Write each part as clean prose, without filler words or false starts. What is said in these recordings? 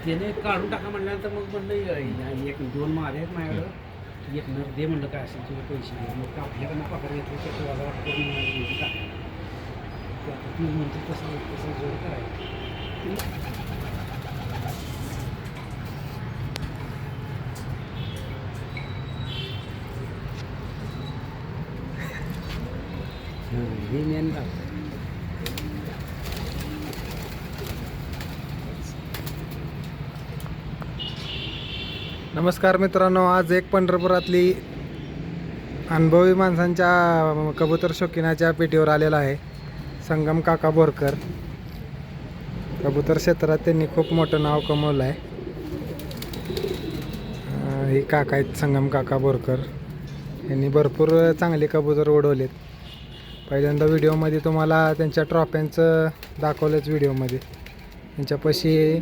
त्याने काढून टाका म्हणल्यानंतर मग म्हणलं एक दोन मारे आहेत माझ्याकडं, एक नर दे म्हणलं काय असेल तुझे पैसे दे. मग आपल्याकडनं पगार घेतले तर तुला वाटतं आता तू म्हणते तसं तसं जोड करायचं. हे मेन लागतं. नमस्कार मित्रांनो, आज एक पंढरपुरातली अनुभवी माणसांच्या कबूतर शौकीनाच्या पेटीवर आलेला आहे संगम काका बोरकर. कबूतर क्षेत्रात त्यांनी खूप मोठं नाव कमवलं आहे. हे काका आहेत संगम काका बोरकर. यांनी भरपूर चांगले कबूतर उडवलेत. पहिल्यांदा व्हिडिओमध्ये तुम्हाला त्यांच्या ट्रॉफ्यांचं दाखवलंच व्हिडिओमध्ये. त्यांच्यापाशी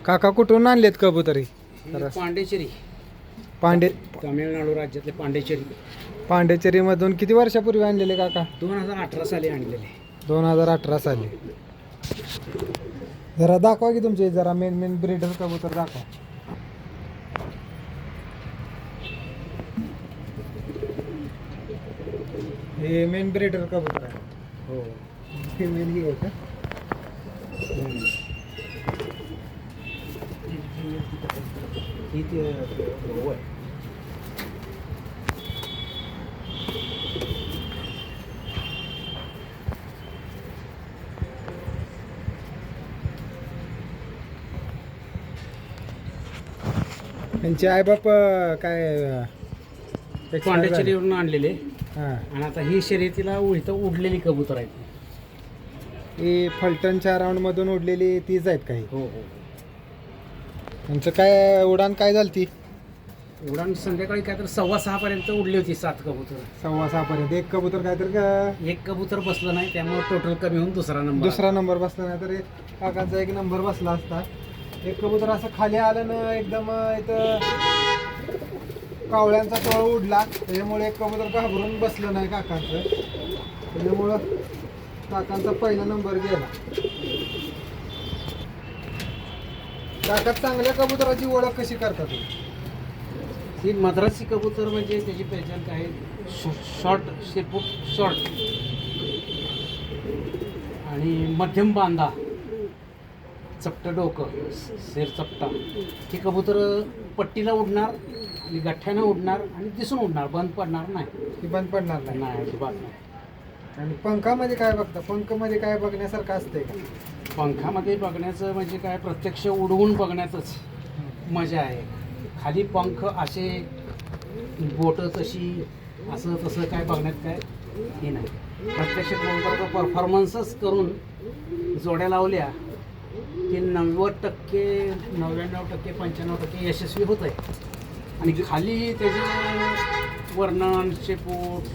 काका कुठून आणलेत कबूतरी? पांडेचेरी, तामिळनाडू राज्यातले पांडेचेरीमधून किती वर्षापूर्वी आणलेले काका? 2018 साली आणलेले. 2018 साली. जरा दाखवा की तुमचे जरा मेन ब्रीडर कबूतर दाखवा. हे मेन ब्रीडर कबूतर आहे. हो, फिमेल ही आहे का? त्यांचे आईबाप काय पांडेचेरीवरून आणलेले. हां, आणि आता ही शर्यतीला इथं उडलेली कबूतर आहेत. ही फलटणच्या राऊंडमधून उडलेली तीच आहेत काही. हो हो. त्यांचं काय उडान काय झाली ती? उडान संध्याकाळी काय तर 6:15 पर्यंत उडली होती 7 कबूतर. 6:15 पर्यंत. एक कबूतर काय तर का एक कबूतर बसलं नाही, त्यामुळे टोटल कमी होऊन दुसरा नंबर बसला नाही तर काकांचा एक नंबर बसला असता. एक कबूतर असं खाली आलं ना एकदम इथं कावळ्यांचा तोळ उडला, त्याच्यामुळे एक कबूतर घाबरून बसलं नाही काकांचं. त्याच्यामुळं काकांचा पहिला नंबर गेला. काका चांगल्या कबुतराची ओळख कशी करतात? ही मद्रासी कबूतर म्हणजे त्याची पहिचान काय, शॉर्ट शेपूट, शॉर्ट आणि मध्यम बांधा, चपटं डोकं, शेर चपटा. ही कबूतर पट्टीला उडणार आणि गठ्ठ्यानं उडणार आणि दिसून उडणार, बंद पडणार नाही. ती बंद पडणार नाही. नाही, अजिबात नाही. आणि पंखामध्ये काय बघता? पंखमध्ये काय बघण्यासारखं असतंय का? पंखामध्ये बघण्याचं म्हणजे काय, प्रत्यक्ष उडवून बघण्यातच मजा आहे. खाली पंख असे बोटं तशी असं तसं काय बघण्यात काय हे नाही. प्रत्यक्ष कबूतराचा परफॉर्मन्सच करून जोड्या लावल्या की 90%, 99%, 95% यशस्वी होत आहे. आणि खाली त्याचे वर्णन, शेपूट,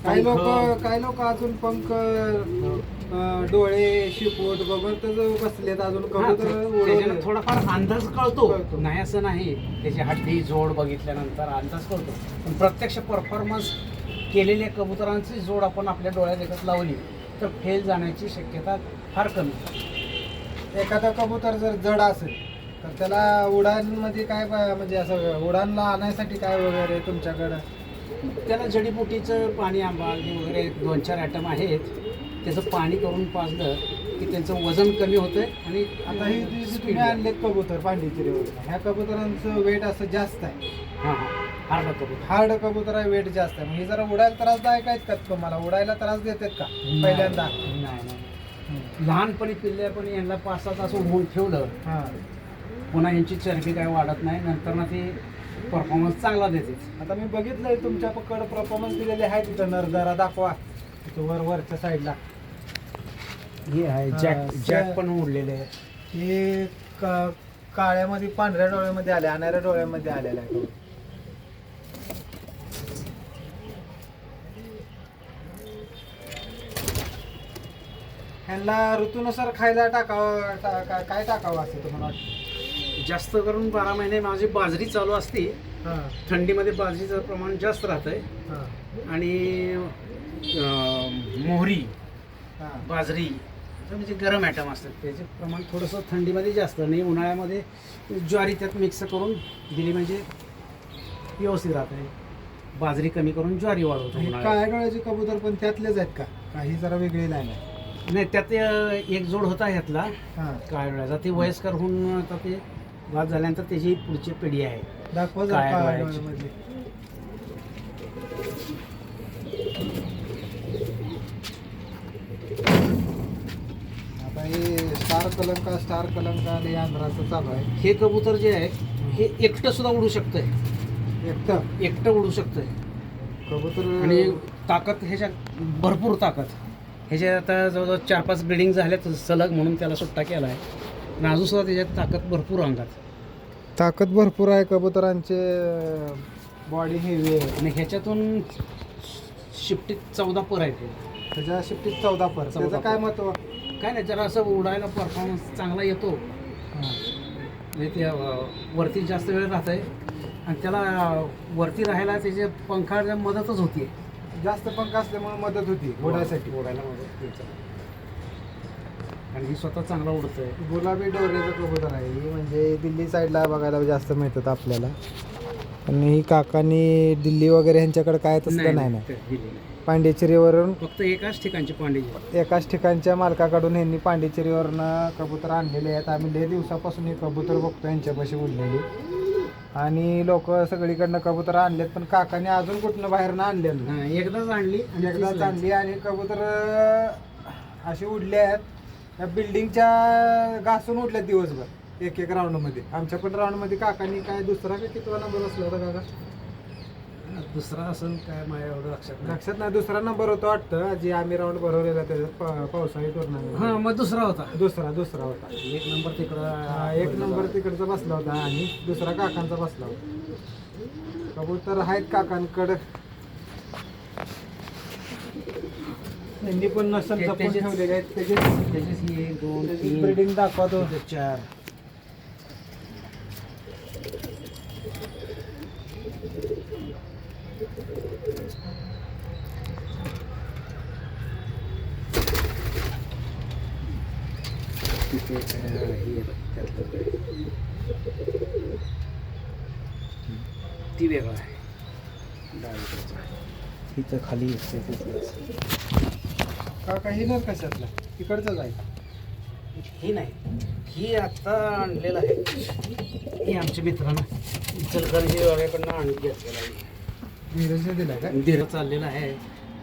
काही लोक अजून पंख, डोळे, शिपूट बघून तर बसलेत अजून त्याच्यानं कबूतर. थोडाफार अंदाज कळतो, नाही असं नाही. त्याची हड्डी जोड बघितल्यानंतर अंदाज कळतो, पण प्रत्यक्ष परफॉर्मन्स केलेल्या कबुतरांची जोड आपण आपल्या डोळ्यात एकच लावली तर फेल जाण्याची शक्यता फार कमी. एखादा कबूतर जर जड असेल तर त्याला उडानमध्ये काय म्हणजे असं उडानला आणण्यासाठी काय वगैरे तुमच्याकडं? त्याला जडीबुटीचं पाणी, आंबाळणी वगैरे 2-4 आयटम आहेत. त्याचं पाणी करून पाजलं की त्यांचं वजन कमी होतं. आणि आता ही जी तुम्ही आणलेत कबूतर पांडिचेरीवर, ह्या कबुतरांचं वेट असं जास्त आहे. हां हां, हार्ड कबूतर आहे, वेट जास्त आहे. हे जरा उडायला त्रासदायक आहेत का तुम्हाला? उडायला त्रास देतात का पहिल्यांदा? नाही. लहानपणी पिल्ल्यापणी यांना 5-6 तास उडवून ठेवलं, हां, पुन्हा यांची चरबी काय वाढत नाही, नंतर ना ती परफॉर्मन्स चांगला देते. आता मी बघितलंय तुमच्याकडे परफॉर्मन्स दिलेले आहे. तिथं नरदरा दाखवा, तिथं वरच्या साईडला हे आहे जॅक पण उडलेले आहे. हे काळ्यामध्ये पांढऱ्या डोळ्यामध्ये आले, अनाऱ्या डोळ्यामध्ये आलेला आहे. ह्यांना ऋतूनुसार खायला टाकावं काय टाकावं असं तुम्हाला वाटतं? जास्त करून 12 महिने माझी बाजरी चालू असते. हां थंडीमध्ये बाजरीचं प्रमाण जास्त राहतं आहे. हां आणि मोहरी, हां बाजरी हे म्हणजे गरम ॲटम असतात, त्याचे प्रमाण थोडंसं थंडीमध्ये जास्त आणि उन्हाळ्यामध्ये ज्वारी त्यात मिक्स करून दिली म्हणजे व्यवस्थित राहत आहे. बाजरी कमी करून ज्वारी वाढवतो उन्हाळ्यात. काळ्या डोळ्याचे कबूतर पण त्यातलेच आहेत का? काही जरा वेगळी लाईन आहे. नाही, त्यात एक जोड होता ह्यातला हां काळ्या डोळ्याचा, ते वयस्कर होऊन आता ते बाद झाल्यानंतर त्याची पुढची पिढी आहे. दाखवा जरा काळ्या काळ्या डोळ्याची. डोळ्यामधली. आता हे स्टार कलंका आणि आंध्राचं चालू आहे. हे कबूतर जे आहे हे एकटं सुद्धा उडू शकतंय, एकटं उडू शकतंय. कबूतर आणि ताकद ह्याच्यात भरपूर ताकद. ह्याच्यात आता जवळजवळ 4-5 ब्रिडिंग झाल्यात सलग, म्हणून त्याला सुट्टा केला आहे. आणि अजून सुद्धा त्याच्यात ताकद भरपूर अंगात. ताकद भरपूर आहे कबुतरांचे. बॉडी हेवी आहे. आणि ह्याच्यातून शिफ्टीत 14 पर आहे ते. त्याच्या शिफ्टीत 14 पर. 14 त्याचं काय पर. महत्व? काय नाही, जरा असं उडायला परफॉर्मन्स चांगला येतो. म्हणजे ते वरती जास्त वेळ राहत आहे आणि त्याला वरती राहायला त्याच्या पंखाला मदतच होती. जास्त पंख असल्यामुळे मदत होती उडायसाठी. उडायला मदत होते. आणि ही स्वतः चांगला उडतोय. गुलाबी डोरेचं कबूतर आहे. ही म्हणजे दिल्ली साईडला बघायला जास्त मिळतात आपल्याला. पण ही काकांनी दिल्ली वगैरे ह्यांच्याकडे काय तसलं नाही ना. पांडिचेरीवरून फक्त एकाच ठिकाणची पांडेजी. एकाच ठिकाणच्या मालकाकडून ह्यांनी पांडिचेरीवरनं कबूतर आणलेले आहेत. आम्ही लय दिवसापासून हे कबूतर बघतो यांच्यापाशी उडलेली. आणि लोक सगळीकडनं कबूतर आणलेत, पण काकाने अजून कुठनं बाहेरनं आणलेलं नाही. एकदाच आणली आणि एकदाच आणली. आणि कबूतर असे उडले आहेत, त्या बिल्डिंगच्या घासून उडल्यात दिवसभर एक राऊंडमध्ये. आमच्या पण राऊंडमध्ये काकांनी काय दुसरा का कितवा नंबर असला होता काका? दुसरा असेल काय माझ्या एवढं लक्षात नाही. दुसरा नंबर होता वाटतं, जे आम्ही राऊंड भरवलेला त्याच्यात पावसाळी टुर्नामेंट. हां, मग दुसरा होता. दुसरा होता. एक नंबर तिकडं. एक नंबर तिकडचा बसला होता आणि दुसरा काकांचा बसला होता. कबूतर आहेत काकांकडं. त्यांनी पण नसल जपून ठेवलेले आहेत. त्याचे 1 2 3 ब्रीडिंग दाखवतो. 4. ती वेगळा आहे, डावीकडचा. इथं खाली काका ही नर कशातला? तिकडचाच आहे. ही नाही, ही आत्ता आणलेलं आहे. ही आमच्या मित्रांना इचलकरंजी वाड्याकडनं आणून घेतलेलं आहे. धीरजने दिला का? धीर चाललेला आहे.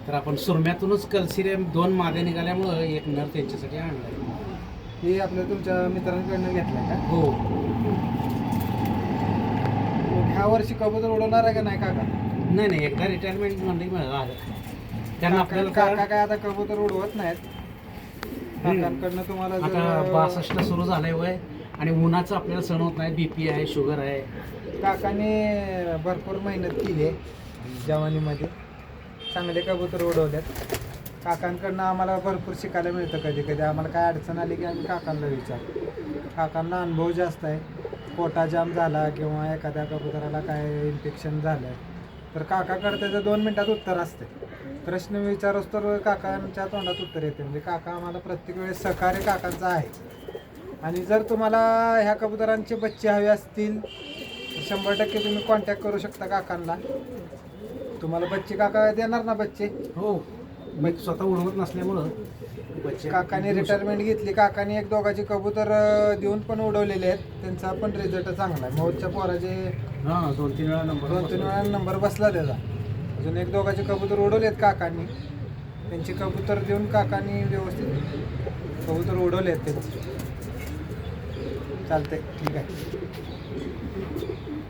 तर आपण सुरम्यातूनच कलसिरे 2 मादे निघाल्यामुळं एक नर त्यांच्यासाठी आणला आहे. हे आपल्या तुमच्या मित्रांकडनं घेतलं का? हो. ह्या वर्षी कबूतर उडवणार आहे का नाही काका? नाही, एकदा रिटायरमेंट म्हणली झालं. त्यांना आपल्याला काका काय आता कबूतर उडवत नाहीत. काकांकडनं तुम्हाला आता 62ला सुरू झालंय वय, आणि उन्हाचं आपल्याला सण होत नाही. BP आहे, शुगर आहे. काकाने भरपूर मेहनत केली आहे जवानीमध्ये. चांगले कबूतर उडवल्यात. काकांकडनं आम्हाला भरपूर शिकायला मिळतं. कधी कधी आम्हाला काय अडचण आली की आम्ही काकांना विचारतो. काकांना अनुभव जास्त आहे. पोटा जाम झाला किंवा एखाद्या कबुतराला काय इन्फेक्शन झालं तर काकाकडे त्याचं 2 मिनिटात उत्तर असते. प्रश्न विचारोस तर काकांच्या तोंडात उत्तर येते. म्हणजे काका आम्हाला प्रत्येक वेळेस सहकार्य काकांचं आहे. आणि जर तुम्हाला ह्या कबुतरांचे बच्चे हवे असतील 100% तुम्ही कॉन्टॅक्ट करू शकता काकांना. तुम्हाला बच्चे काका देणार ना बच्चे? हो, मी स्वतः उडवत नसल्यामुळं बच्चे काकाने रिटायरमेंट घेतली. काकाने 1-2 कबूतर देऊन पण उडवलेले आहेत. त्यांचा पण रिझल्ट चांगला आहे. मौजच्या पोराचे हां 2-3 वेळा नंबर 2-3 वेळा नंबर बसला त्याचा. अजून 1-2 कबूतर उडवलेत काकांनी. त्यांचे कबूतर देऊन काकांनी व्यवस्थित कबूतर उडवले आहेत त्यांचे. चालतंय, ठीक आहे.